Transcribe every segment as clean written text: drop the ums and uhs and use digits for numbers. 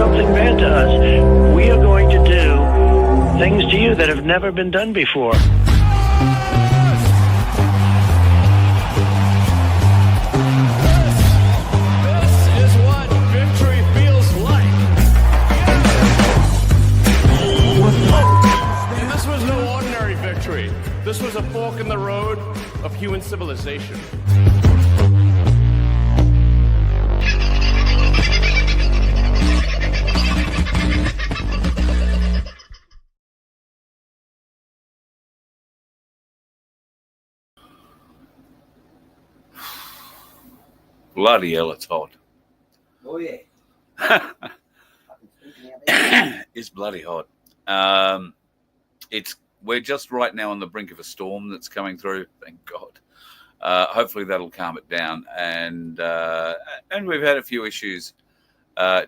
something bad to us, we are going to do things to you that have never been done before. This was a fork in the road of human civilization. Bloody hell, it's hot. Oh, yeah. It's bloody hot. We're just right now on the brink of a storm that's coming through. Thank God. Hopefully that'll calm it down. And we've had a few issues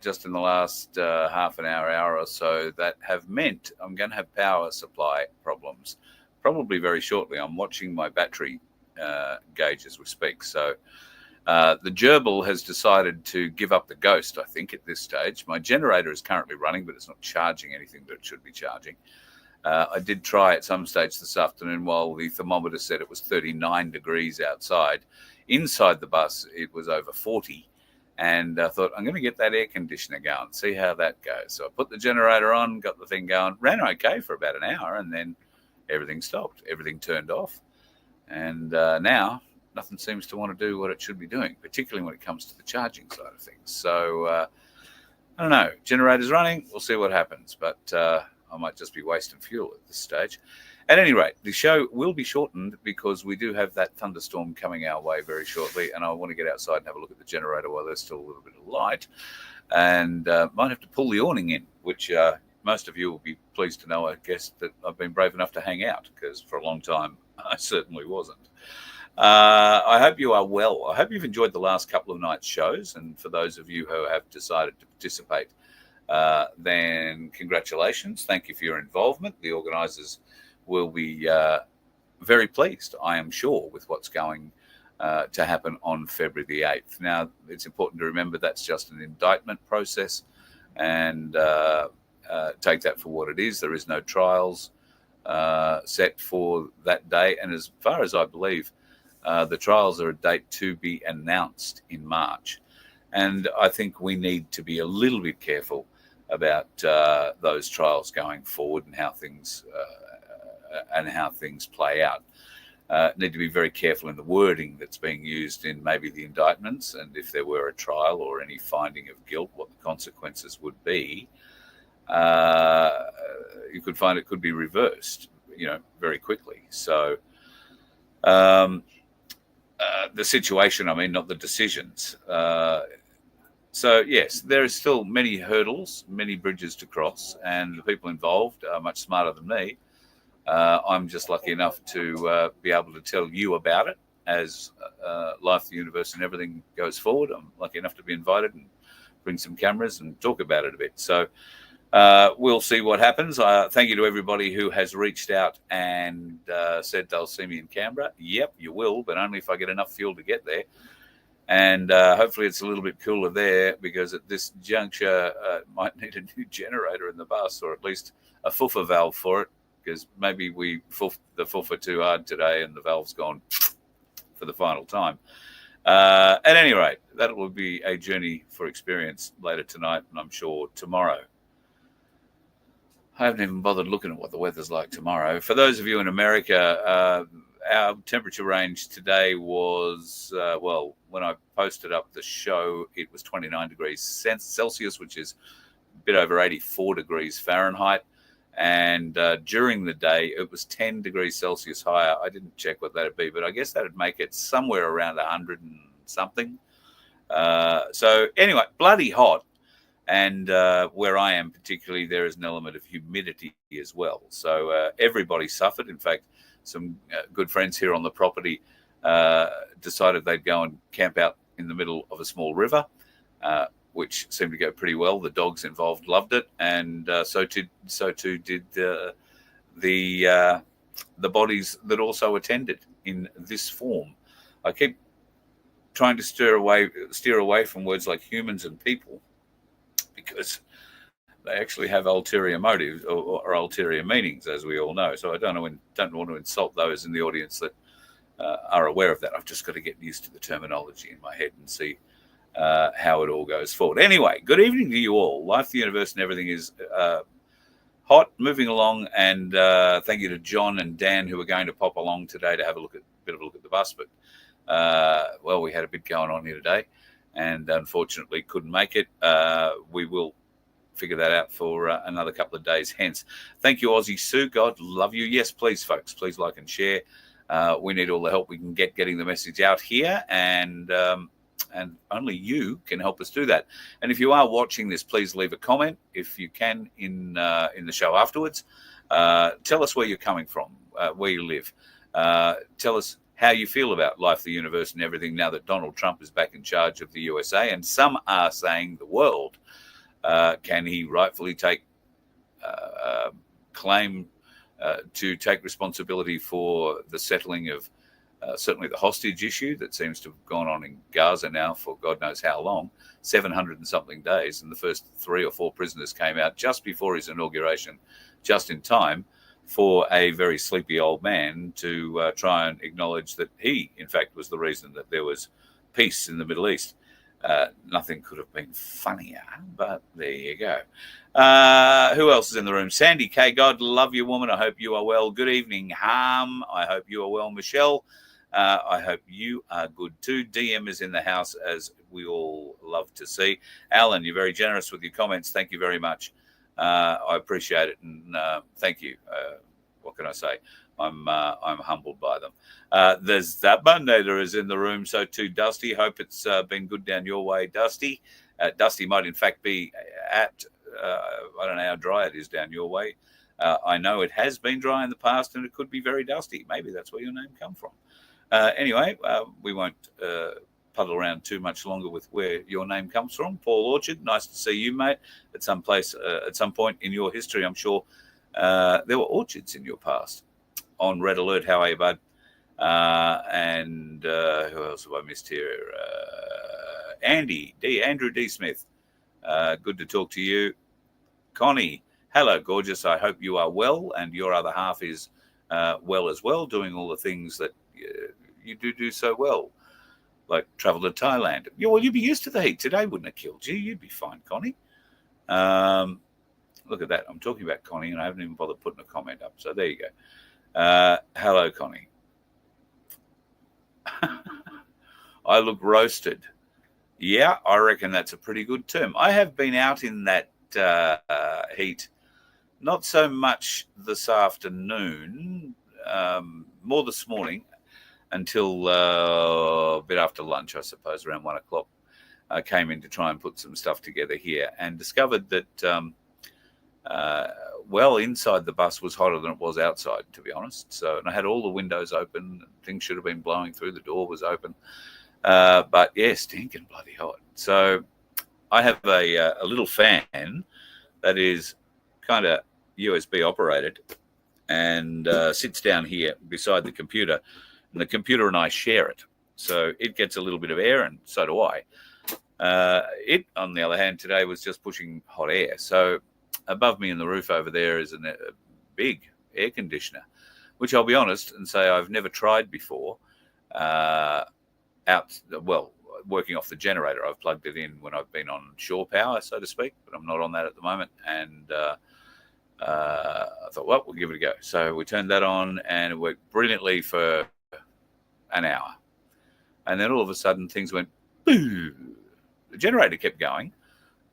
just in the last half an hour or so that have meant I'm going to have power supply problems probably very shortly. I'm watching my battery gauge as we speak. So the gerbil has decided to give up the ghost, I think, at this stage. My generator is currently running, but it's not charging anything that it should be charging. I did try at some stage this afternoon while the thermometer said it was 39 degrees outside. Inside the bus, it was over 40. And I thought, I'm going to get that air conditioner going, see how that goes. So I put the generator on, got the thing going, ran okay for about an hour, and then everything stopped. Everything turned off. And now nothing seems to want to do what it should be doing, particularly when it comes to the charging side of things. So I don't know. Generator's running. We'll see what happens. But I might just be wasting fuel at this stage. At any rate, the show will be shortened because we do have that thunderstorm coming our way very shortly, and I want to get outside and have a look at the generator while there's still a little bit of light, and might have to pull the awning in, which most of you will be pleased to know, I guess, that I've been brave enough to hang out, because for a long time I certainly wasn't. I hope you are well. I hope you've enjoyed the last couple of nights' shows, and for those of you who have decided to participate, then congratulations. Thank you for your involvement. The organisers will be very pleased, I am sure, with what's going to happen on February the 8th. Now, it's important to remember that's just an indictment process, and take that for what it is. There is no trials set for that day, and as far as I believe, the trials are a date to be announced in March. And I think we need to be a little bit careful about those trials going forward and how things play out. Need to be very careful in the wording that's being used in maybe the indictments, and if there were a trial or any finding of guilt, what the consequences would be. You could find it could be reversed, very quickly. So the situation, I mean, not the decisions. So, yes, there are still many hurdles, many bridges to cross, and the people involved are much smarter than me. I'm just lucky enough to be able to tell you about it as life, the universe, and everything goes forward. I'm lucky enough to be invited and bring some cameras and talk about it a bit. So we'll see what happens. Thank you to everybody who has reached out and said they'll see me in Canberra. Yep, you will, but only if I get enough fuel to get there. And hopefully it's a little bit cooler there, because at this juncture, might need a new generator in the bus, or at least a foofer valve for it, because maybe we foofed the foofer too hard today and the valve's gone for the final time. At any rate, that will be a journey for experience later tonight, and I'm sure tomorrow. I haven't even bothered looking at what the weather's like tomorrow. For those of you in America, our temperature range today was, when I posted up the show, it was 29 degrees Celsius, which is a bit over 84 degrees Fahrenheit. And during the day, it was 10 degrees Celsius higher. I didn't check what that would be, but I guess that would make it somewhere around 100 and something. So anyway, bloody hot. And where I am particularly, there is an element of humidity as well. So everybody suffered. In fact, some good friends here on the property decided they'd go and camp out in the middle of a small river, which seemed to go pretty well. The dogs involved loved it, and so too did the bodies that also attended in this form. I keep trying to steer away from words like humans and people, because they actually have ulterior motives or ulterior meanings, as we all know. So I don't want to insult those in the audience that are aware of that. I've just got to get used to the terminology in my head and see how it all goes forward. Anyway, good evening to you all. Life, the universe, and everything is hot, moving along, and thank you to John and Dan who are going to pop along today to have a bit of a look at the bus. But well, we had a bit going on here today, and unfortunately couldn't make it. We will figure that out for another couple of days hence. Thank you, Aussie Sue. God love you. Yes, please, folks, please like and share. We need all the help we can get getting the message out here, and only you can help us do that. And if you are watching this, please leave a comment if you can in the show afterwards. Tell us where you're coming from, where you live. Tell us how you feel about life, the universe, and everything now that Donald Trump is back in charge of the USA, and some are saying the world. Can he rightfully take claim to take responsibility for the settling of certainly the hostage issue that seems to have gone on in Gaza now for God knows how long, 700 and something days, and the first 3 or 4 prisoners came out just before his inauguration, just in time for a very sleepy old man to try and acknowledge that he, in fact, was the reason that there was peace in the Middle East. Nothing could have been funnier, but there you go. Who else is in the room? Sandy K. God love you, woman. I hope you are well. Good evening, Harm. I hope you are well, Michelle. I hope you are good too. DM is in the house, as we all love to see. Alan, you're very generous with your comments. Thank you very much. I appreciate it, and thank you. What can I say? I'm humbled by them. There's that Mondater is in the room, so too Dusty. Hope it's been good down your way, Dusty. Dusty might in fact be at, I don't know how dry it is down your way. I know it has been dry in the past, and it could be very dusty. Maybe that's where your name come from. Anyway, we won't puddle around too much longer with where your name comes from. Paul Orchard, nice to see you, mate. At some point in your history, I'm sure there were orchards in your past. On Red Alert, how are you, bud? And who else have I missed here? Andrew D. Smith. Good to talk to you. Connie, hello, gorgeous. I hope you are well, and your other half is well as well, doing all the things that you do so well, like travel to Thailand. Well, you'd be used to the heat. Today wouldn't have killed you. You'd be fine, Connie. Look at that. I'm talking about Connie, and I haven't even bothered putting a comment up. So there you go. Hello, Connie. I look roasted. Yeah, I reckon that's a pretty good term. I have been out in that heat, not so much this afternoon, more this morning until a bit after lunch, I suppose, around 1 o'clock. I came in to try and put some stuff together here and discovered that well, inside the bus was hotter than it was outside, to be honest. So, and I had all the windows open. Things should have been blowing through. The door was open. But yeah, stinking bloody hot. So I have a little fan that is kind of USB operated and sits down here beside the computer. And the computer and I share it. So it gets a little bit of air, and so do I. It, on the other hand, today was just pushing hot air. So above me in the roof over there is a big air conditioner, which I'll be honest and say I've never tried before. Working off the generator. I've plugged it in when I've been on shore power, so to speak, but I'm not on that at the moment. And I thought, well, we'll give it a go. So we turned that on, and it worked brilliantly for an hour. And then all of a sudden things went, boo. The generator kept going,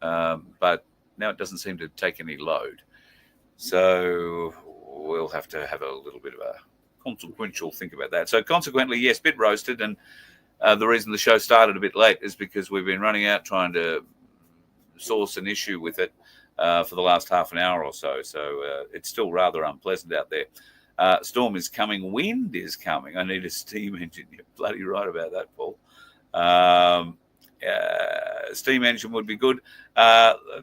but now it doesn't seem to take any load. So we'll have to have a little bit of a consequential think about that. So consequently, yes, bit roasted. And the reason the show started a bit late is because we've been running out trying to source an issue with it for the last half an hour or so. So it's still rather unpleasant out there. Storm is coming. Wind is coming. I need a steam engine. You're bloody right about that, Paul. Steam engine would be good.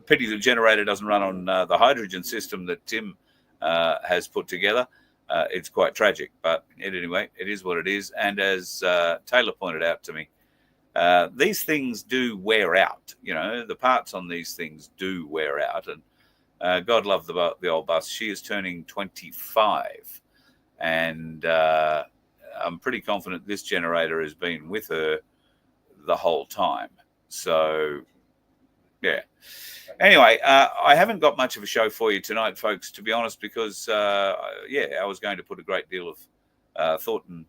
Pity the generator doesn't run on the hydrogen system that Tim has put together. It's quite tragic, but anyway, it is what it is. And as Taylor pointed out to me, these things do wear out. You know, the parts on these things do wear out, and God love the old bus. She is turning 25, and I'm pretty confident this generator has been with her the whole time. So, yeah. Anyway, I haven't got much of a show for you tonight, folks, to be honest, because, I was going to put a great deal of thought and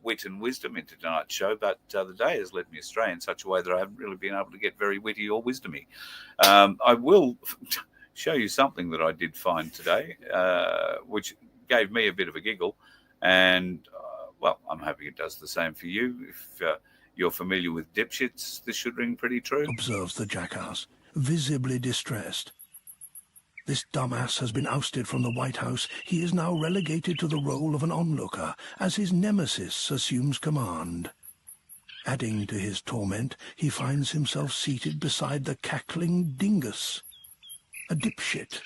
wit and wisdom into tonight's show, but the day has led me astray in such a way that I haven't really been able to get very witty or wisdomy. I will show you something that I did find today, which gave me a bit of a giggle, and I'm hoping it does the same for you. If you're familiar with dipshits, this should ring pretty true. Observes the jackass, visibly distressed. This dumbass has been ousted from the White House. He is now relegated to the role of an onlooker as his nemesis assumes command. Adding to his torment, he finds himself seated beside the cackling dingus, a dipshit,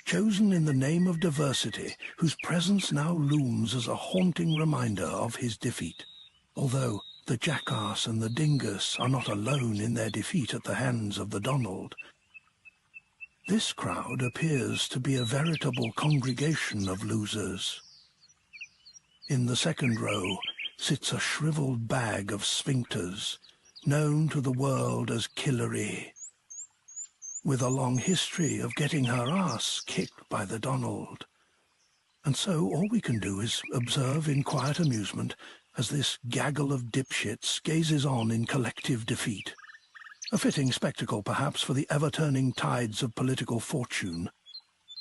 chosen in the name of diversity, whose presence now looms as a haunting reminder of his defeat. Although the jackass and the dingus are not alone in their defeat at the hands of the Donald. This crowd appears to be a veritable congregation of losers. In the second row sits a shriveled bag of sphincters, known to the world as Killary, with a long history of getting her ass kicked by the Donald. And so all we can do is observe in quiet amusement as this gaggle of dipshits gazes on in collective defeat. A fitting spectacle, perhaps, for the ever-turning tides of political fortune.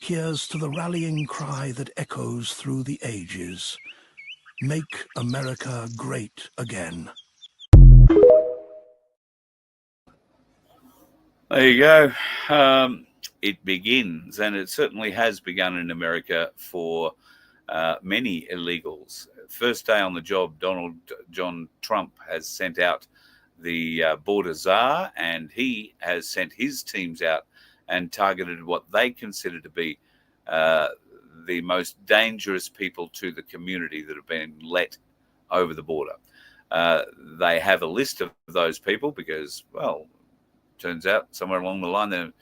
Here's to the rallying cry that echoes through the ages. Make America great again. There you go. It begins, and it certainly has begun in America for many illegals. First day on the job, John Trump has sent out the border czar, and he has sent his teams out and targeted what they consider to be the most dangerous people to the community that have been let over the border. They have a list of those people because, well, turns out somewhere along the line the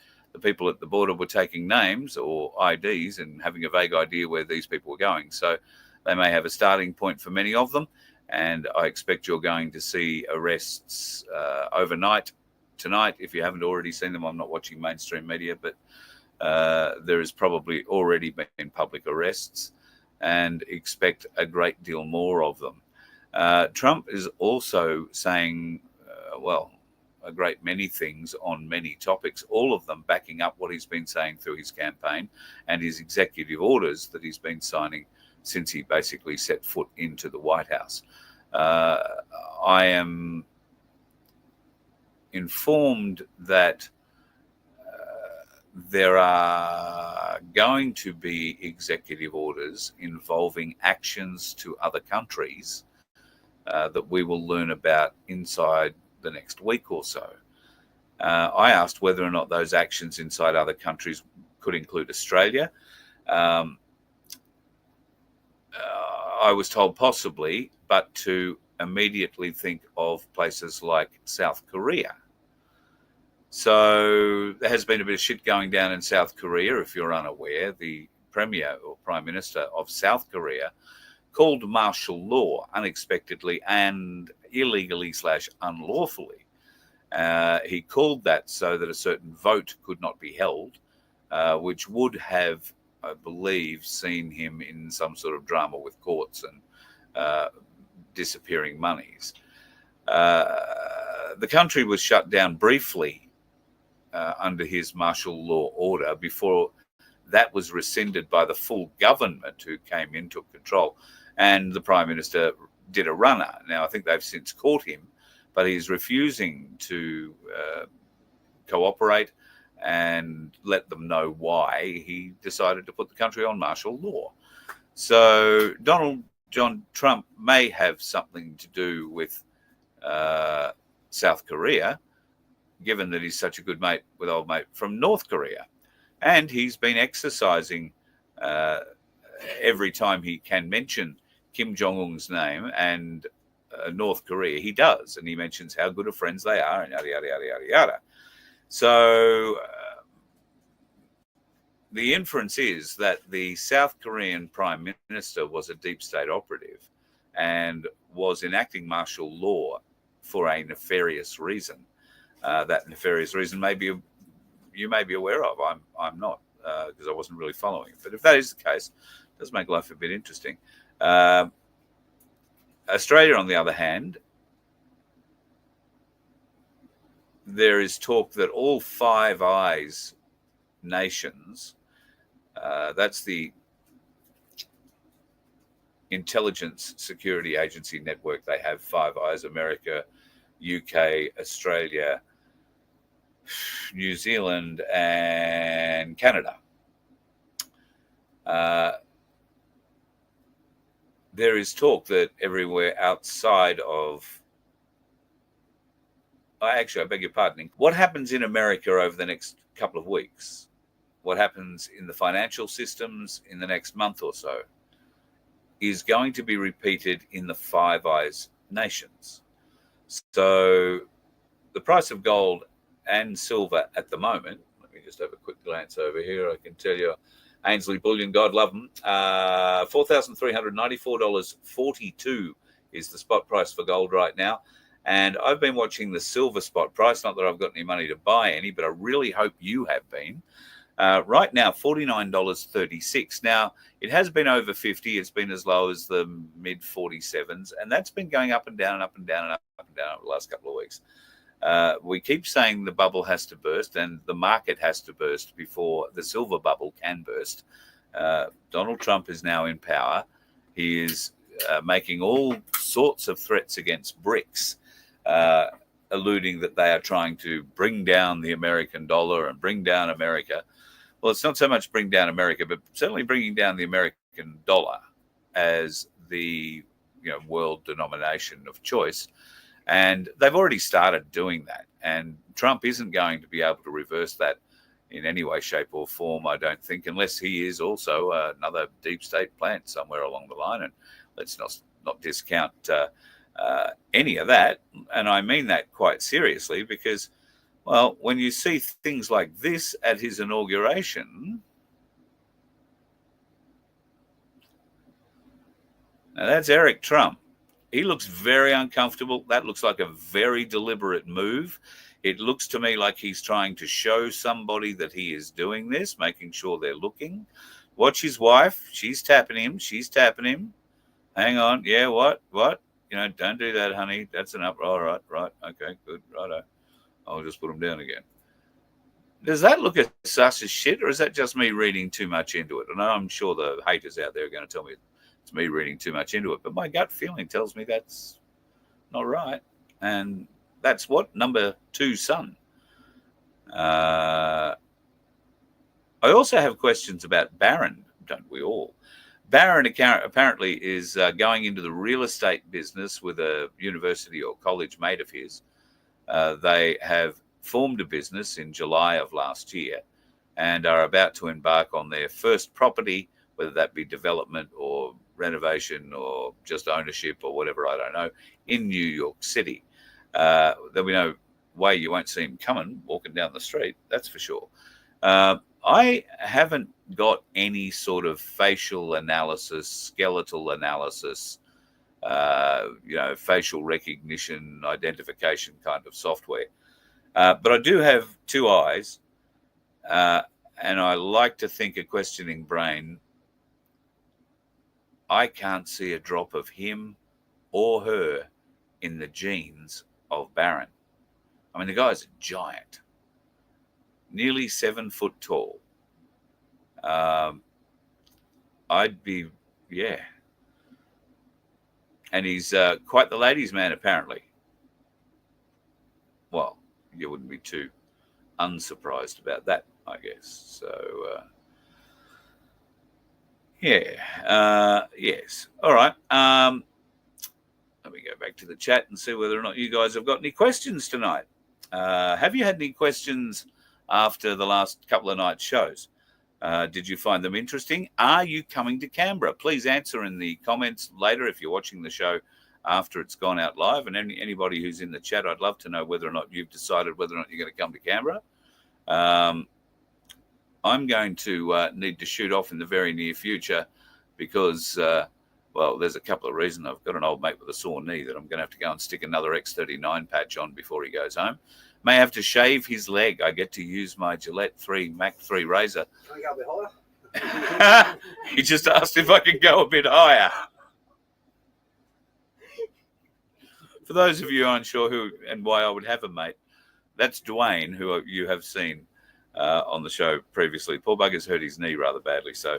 people at the border were taking names or IDs and having a vague idea where these people were going. So they may have a starting point for many of them. And I expect you're going to see arrests overnight tonight. If you haven't already seen them, I'm not watching mainstream media, but there has probably already been public arrests, and expect a great deal more of them. Trump is also saying, a great many things on many topics, all of them backing up what he's been saying through his campaign and his executive orders that he's been signing since he basically set foot into the White House. I am informed that there are going to be executive orders involving actions to other countries that we will learn about inside the next week or so. I asked whether or not those actions inside other countries could include Australia. I was told possibly, but to immediately think of places like South Korea. So there has been a bit of shit going down in South Korea. If you're unaware, the Premier or Prime Minister of South Korea called martial law unexpectedly and illegally / unlawfully. He called that so that a certain vote could not be held, which would have, I believe, seen him in some sort of drama with courts and disappearing monies. The country was shut down briefly under his martial law order before that was rescinded by the full government who came in, took control, and the Prime Minister did a runner. Now, I think they've since caught him, but he's refusing to cooperate and let them know why he decided to put the country on martial law. So John Trump may have something to do with South Korea, given that he's such a good mate with old mate from North Korea. And he's been exercising every time he can mention Kim Jong-un's name and North Korea. He does, and he mentions how good of friends they are and yada, yada, yada, yada, yada. So the inference is that the South Korean Prime Minister was a deep state operative and was enacting martial law for a nefarious reason. That nefarious reason you may be aware of. I'm not, because I wasn't really following it. But if that is the case, it does make life a bit interesting. Australia, on the other hand, there is talk that all Five Eyes nations, that's the intelligence security agency network they have, Five Eyes, America, UK, Australia, New Zealand, and Canada. There is talk that everywhere outside of, I beg your pardon, what happens in America over the next couple of weeks, what happens in the financial systems in the next month or so, is going to be repeated in the Five Eyes nations. So the price of gold and silver at the moment, let me just have a quick glance over here. I can tell you, Ainsley Bullion, God love them, $4,394.42 is the spot price for gold right now. And I've been watching the silver spot price, not that I've got any money to buy any, but I really hope you have been. Right now, $49.36. Now, it has been over 50. It's been as low as the mid 47s, and that's been going up and down and up and down and up and down over the last couple of weeks. We keep saying the bubble has to burst and the market has to burst before the silver bubble can burst. Donald Trump is now in power. He is making all sorts of threats against BRICS, alluding that they are trying to bring down the American dollar and bring down America. Well, it's not so much bring down America, but certainly bringing down the American dollar as the world denomination of choice. And they've already started doing that. And Trump isn't going to be able to reverse that in any way, shape or form, I don't think, unless he is also another deep state plant somewhere along the line. And let's not discount any of that. And I mean that quite seriously because, well, when you see things like this at his inauguration, now that's Eric Trump. He looks very uncomfortable. That looks like a very deliberate move. It looks to me like he's trying to show somebody that he is doing this, making sure they're looking. Watch his wife. She's tapping him. Hang on. Yeah, what? Don't do that, honey. That's enough. All right. Okay, good. Righto. I'll just put him down again. Does that look as sus as shit, or is that just me reading too much into it? And I'm sure the haters out there are going to tell me it's me reading too much into it, but my gut feeling tells me that's not right. And that's what? Number 2 son. I also have questions about Barron, don't we all? Barron apparently is going into the real estate business with a university or college mate of his. They have formed a business in July of last year and are about to embark on their first property, whether that be development or renovation or just ownership or whatever, I don't know, in New York City. There'll be no way you won't see him coming, walking down the street, that's for sure. I haven't got any sort of facial analysis, skeletal analysis, facial recognition, identification kind of software. But I do have 2 eyes, and I like to think a questioning brain. I can't see a drop of him or her in the genes of Barron. I mean, the guy's a giant, nearly 7 foot tall. I'd be, yeah. And he's quite the ladies' man, apparently. Well, you wouldn't be too unsurprised about that, I guess. So, yes. All right. Let me go back to the chat and see whether or not you guys have got any questions tonight. Have you had any questions after the last couple of nights' shows? Did you find them interesting? Are you coming to Canberra? Please answer in the comments later if you're watching the show after it's gone out live. And anybody who's in the chat, I'd love to know whether or not you've decided whether or not you're going to come to Canberra. I'm going to need to shoot off in the very near future because, well, there's a couple of reasons. I've got an old mate with a sore knee that I'm going to have to go and stick another X39 patch on before he goes home. May have to shave his leg. I get to use my Gillette Mach 3 razor. Can I go a bit higher? He just asked if I could go a bit higher. For those of you unsure who and why I would have a mate, that's Dwayne, who you have seen on the show previously. Poor bugger's hurt his knee rather badly, so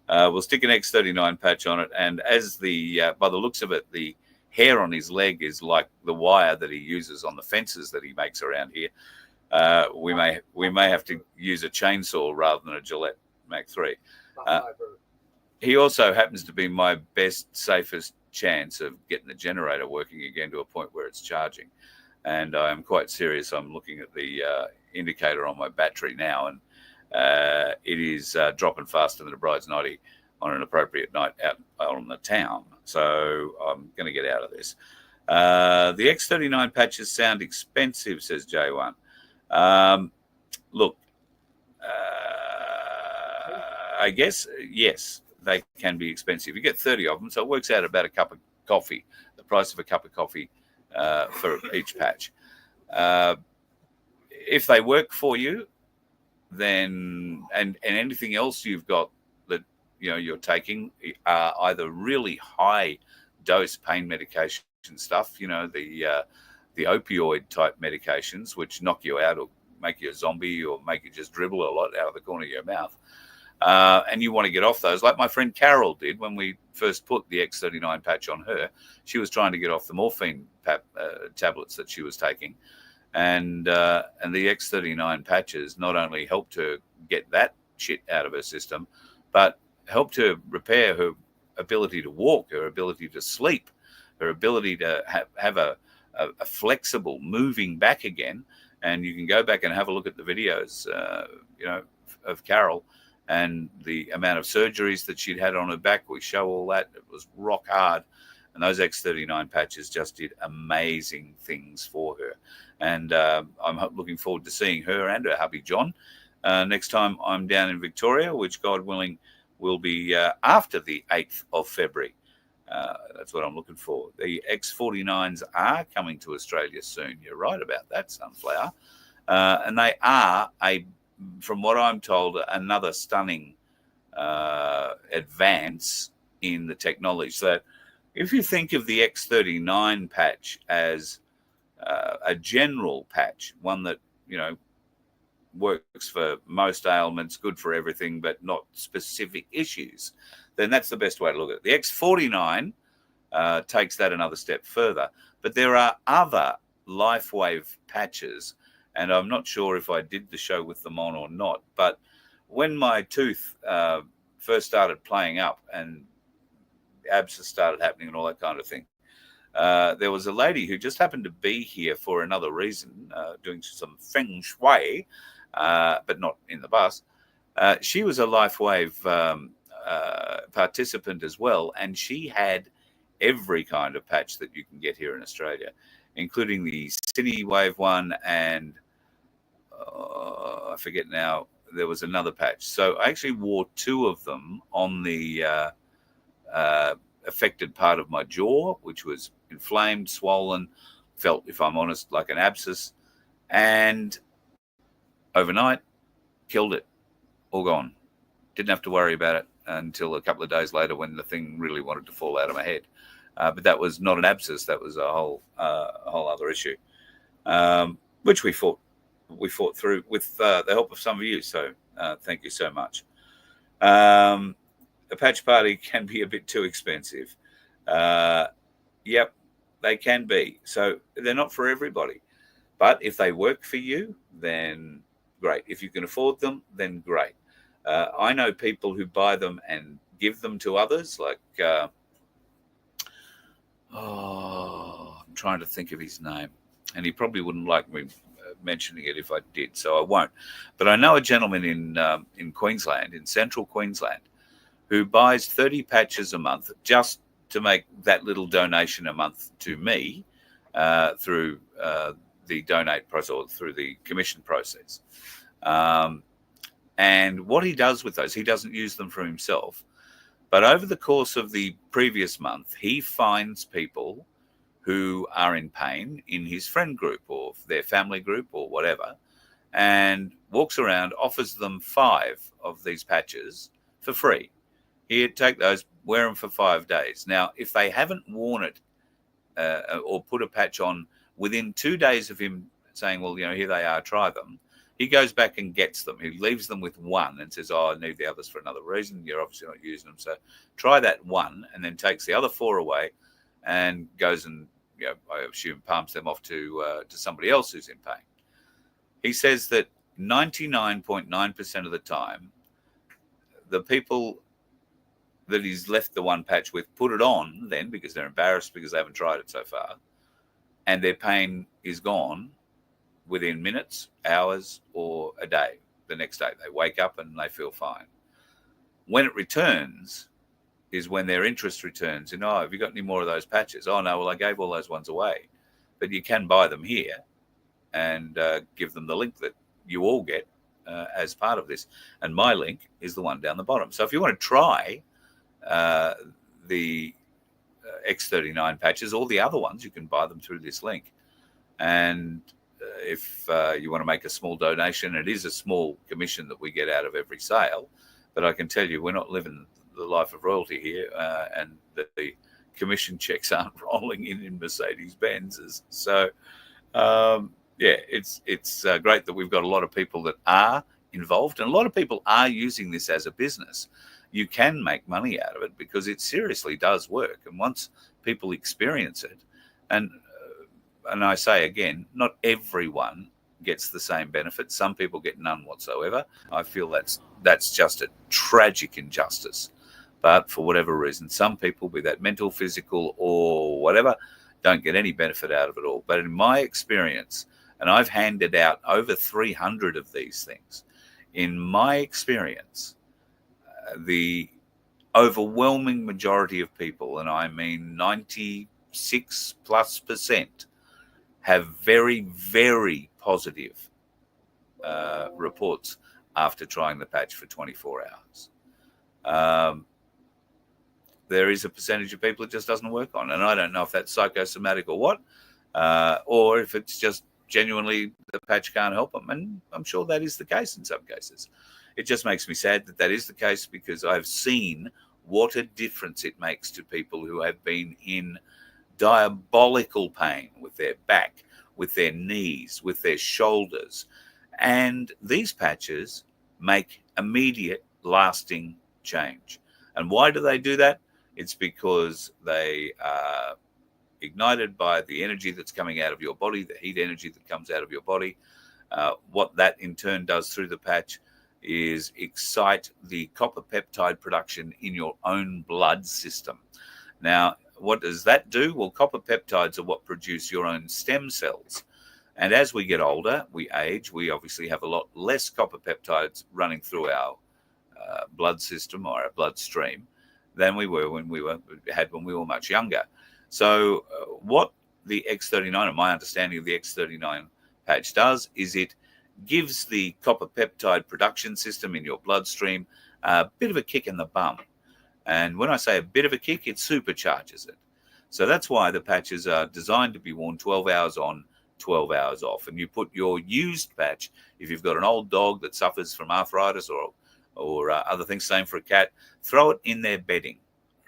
we'll stick an X39 patch on it. And as by the looks of it, the hair on his leg is like the wire that he uses on the fences that he makes around here. We may have to use a chainsaw rather than a Gillette Mach 3. He also happens to be my best, safest chance of getting the generator working again to a point where it's charging. And I'm quite serious. I'm looking at the indicator on my battery now, and it is dropping faster than a bride's nightie on an appropriate night out on the town. So I'm going to get out of this. The X39 patches sound expensive, says J1. Look, I guess, yes, they can be expensive. You get 30 of them, so it works out about a cup of coffee, the price of a cup of coffee for each patch. If they work for you, then and anything else you've got that you're taking are either really high dose pain medication stuff, the opioid type medications which knock you out or make you a zombie or make you just dribble a lot out of the corner of your mouth. And you want to get off those, like my friend Carol did when we first put the X39 patch on her. She was trying to get off the morphine tablets that she was taking, and the X39 patches not only helped her get that shit out of her system, but helped her repair her ability to walk, her ability to sleep, her ability to have a flexible moving back again. And you can go back and have a look at the videos, of Carol and the amount of surgeries that she'd had on her back. We show all that. It was rock hard. And those X39 patches just did amazing things for her. And I'm looking forward to seeing her and her hubby, John, next time I'm down in Victoria, which, God willing, will be after the 8th of February. That's what I'm looking for. The X49s are coming to Australia soon. You're right about that, Sunflower. And they are, from what I'm told, another stunning advance in the technology. So if you think of the X39 patch as a general patch, one that, works for most ailments, good for everything, but not specific issues, then that's the best way to look at it. The X49 takes that another step further. But there are other LifeWave patches, and I'm not sure if I did the show with them on or not, but when my tooth first started playing up and abscess started happening and all that kind of thing, there was a lady who just happened to be here for another reason, doing some feng shui, but not in the bus. She was a LifeWave participant as well, and she had every kind of patch that you can get here in Australia, including the Cinewave one, and I forget now, there was another patch. So I actually wore two of them on the affected part of my jaw, which was inflamed, swollen, felt, if I'm honest, like an abscess, and overnight killed it, all gone. Didn't have to worry about it until a couple of days later when the thing really wanted to fall out of my head. But that was not an abscess, that was a whole other issue, which we fought through with the help of some of you. So thank you so much. A patch party can be a bit too expensive. Yep, they can be. So they're not for everybody. But if they work for you, then great. If you can afford them, then great. I know people who buy them and give them to others, like, I'm trying to think of his name, and he probably wouldn't like me mentioning it if I did, so I won't. But I know a gentleman in Queensland, in central Queensland, who buys 30 patches a month just to make that little donation a month to me through the donate process or through the commission process. And what he does with those, he doesn't use them for himself. But over the course of the previous month, he finds people who are in pain in his friend group or their family group or whatever, and walks around, offers them 5 of these patches for free. Here, take those, wear them for 5 days. Now, if they haven't worn it or put a patch on within 2 days of him saying, well, here they are, try them, he goes back and gets them. He leaves them with 1 and says, I need the others for another reason. You're obviously not using them. So try that 1, and then takes the other 4 away and goes and, I assume, palms them off to somebody else who's in pain. He says that 99.9% of the time, the people that he's left the 1 patch with put it on then because they're embarrassed because they haven't tried it so far, and their pain is gone within minutes, hours, or a day. The next day they wake up and they feel fine. When it returns is when their interest returns. Have you got any more of those patches? Oh, no, well, I gave all those ones away. But you can buy them here and give them the link that you all get as part of this. And my link is the one down the bottom. So if you want to try the X39 patches, all the other ones, you can buy them through this link. And if you want to make a small donation, it is a small commission that we get out of every sale. But I can tell you, we're not living the life of royalty here, and that the commission checks aren't rolling in Mercedes-Benzes. So, it's great that we've got a lot of people that are involved, and a lot of people are using this as a business. You can make money out of it because it seriously does work. And once people experience it, and I say again, not everyone gets the same benefit. Some people get none whatsoever. I feel that's just a tragic injustice. But for whatever reason, some people, be that mental, physical, or whatever, don't get any benefit out of it all. But in my experience, and I've handed out over 300 of these things, in my experience, the overwhelming majority of people, and I mean 96+%, have very, very positive reports after trying the patch for 24 hours. There is a percentage of people it just doesn't work on, and I don't know if that's psychosomatic or what, or if it's just genuinely the patch can't help them, and I'm sure that is the case in some cases. It just makes me sad that is the case, because I've seen what a difference it makes to people who have been in diabolical pain with their back, with their knees, with their shoulders. And these patches make immediate, lasting change. And why do they do that? It's because they are ignited by the energy that's coming out of your body, the heat energy that comes out of your body. What that in turn does through the patch is excite the copper peptide production in your own blood system. Now, what does that do? Well, copper peptides are what produce your own stem cells. And as we get older, we age, we obviously have a lot less copper peptides running through our blood system or our bloodstream than we were when we were much younger. So what the X39, and my understanding of the X39 patch does, is it gives the copper peptide production system in your bloodstream a bit of a kick in the bum. And when I say a bit of a kick, it supercharges it. So that's why the patches are designed to be worn 12 hours on, 12 hours off. And you put your used patch, if you've got an old dog that suffers from arthritis or other things, same for a cat, throw it in their bedding,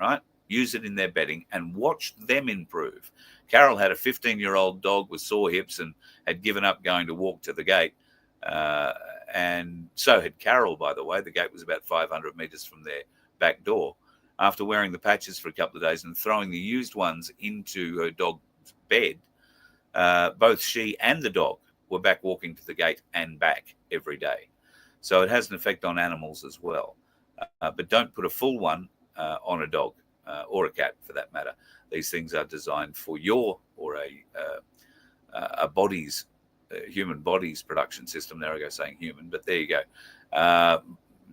right? Use it in their bedding and watch them improve. Carol had a 15-year-old dog with sore hips and had given up going to walk to the gate. And so had Carol, by the way. The gate was about 500 meters from their back door. After wearing the patches for a couple of days and throwing the used ones into her dog's bed, both she and the dog were back walking to the gate and back every day. So it has an effect on animals as well. But don't put a full one on a dog or a cat, for that matter. These things are designed for your or a body's, human body's production system. There I go saying human, but there you go.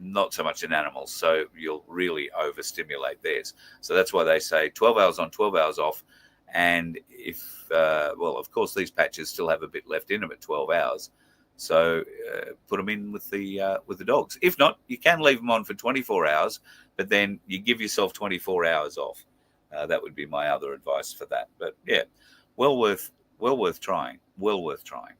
Not so much in animals, so you'll really overstimulate theirs. So that's why they say 12 hours on, 12 hours off. And if, well, of course, these patches still have a bit left in them at 12 hours. So put them in with the dogs. If not, you can leave them on for 24 hours, but then you give yourself 24 hours off. That would be my other advice for that. But yeah, well worth trying. Well worth trying.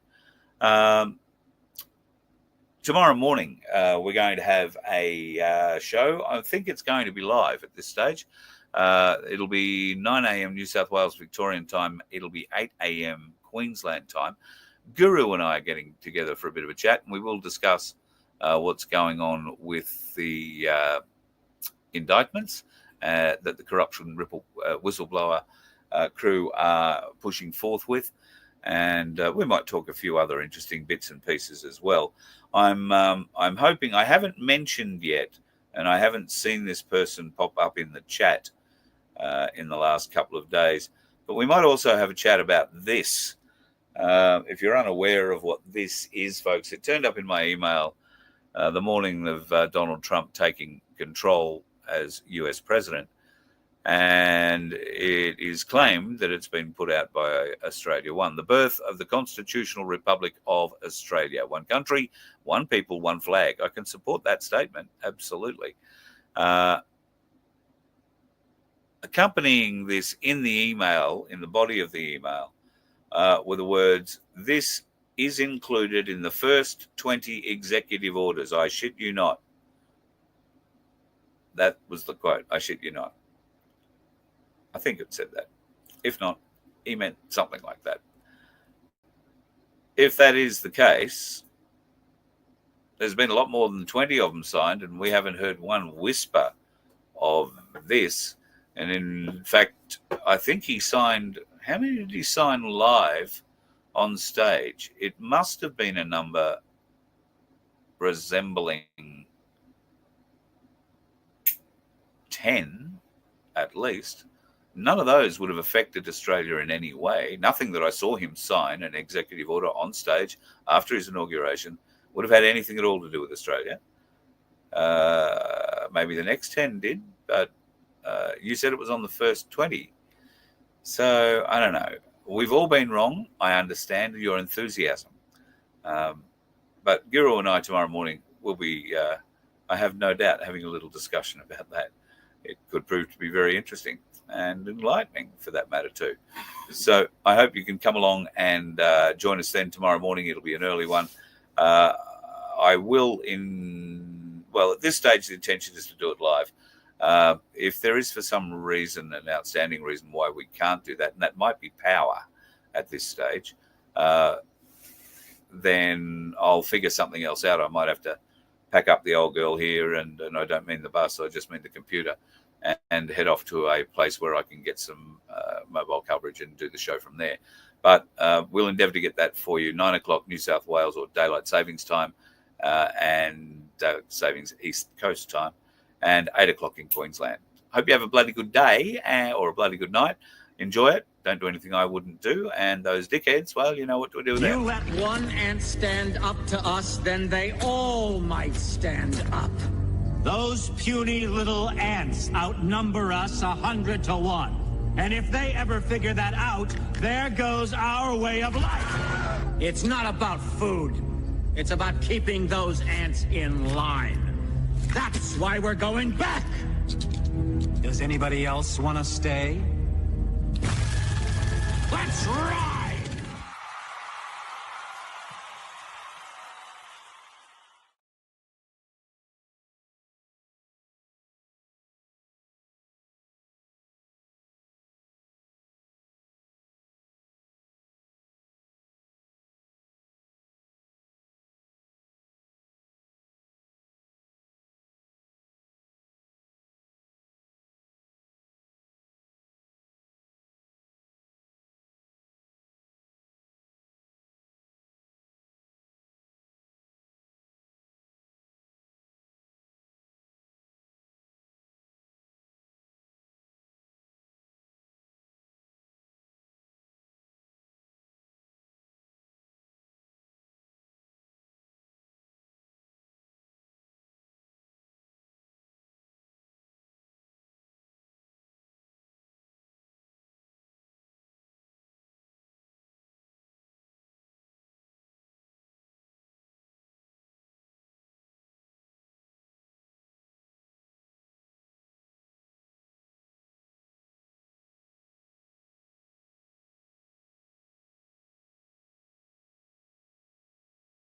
Tomorrow morning, we're going to have a show. I think it's going to be live at this stage. It'll be 9 a.m. New South Wales Victorian time. It'll be 8 a.m. Queensland time. Guru and I are getting together for a bit of a chat, and we will discuss what's going on with the indictments that the corruption whistleblower crew are pushing forth with. And we might talk a few other interesting bits and pieces as well. I'm hoping, I haven't mentioned yet, and I haven't seen this person pop up in the chat in the last couple of days, but we might also have a chat about this. If you're unaware of what this is, folks, it turned up in my email the morning of Donald Trump taking control as US president. And it is claimed that it's been put out by Australia One, the birth of the Constitutional Republic of Australia. One country, one people, one flag. I can support that statement, absolutely. Accompanying this in the email, in the body of the email, were the words, "This is included in the first 20 executive orders. I shit you not." That was the quote, "I shit you not." I think it said that. If not, he meant something like that. If that is the case, there's been a lot more than 20 of them signed, and we haven't heard one whisper of this. And in fact, I think he signed, how many did he sign live on stage? It must have been a number resembling 10, at least. None of those would have affected Australia in any way. Nothing that I saw him sign an executive order on stage after his inauguration would have had anything at all to do with Australia. Maybe the next 10 did, but you said it was on the first 20. So I don't know. We've all been wrong. I understand your enthusiasm. But Guru and I tomorrow morning will be, I have no doubt, having a little discussion about that. It could prove to be very interesting and enlightening for that matter too. So I hope you can come along and join us then tomorrow morning. It'll be an early one. I will at this stage, the intention is to do it live. If there is for some reason, an outstanding reason why we can't do that, and that might be power at this stage, then I'll figure something else out. I might have to pack up the old girl here, and I don't mean the bus, I just mean the computer, and head off to a place where I can get some mobile coverage and do the show from there. But we'll endeavour to get that for you. 9 o'clock New South Wales or Daylight Savings Time and Daylight Savings East Coast Time, and 8 o'clock in Queensland. Hope you have a bloody good day or a bloody good night. Enjoy it. Don't do anything I wouldn't do. And those dickheads, well, you know what to do with them. You let one ant stand up to us, then they all might stand up. Those puny little ants outnumber us 100 to 1. And if they ever figure that out, there goes our way of life. It's not about food. It's about keeping those ants in line. That's why we're going back. Does anybody else want to stay? Let's rock!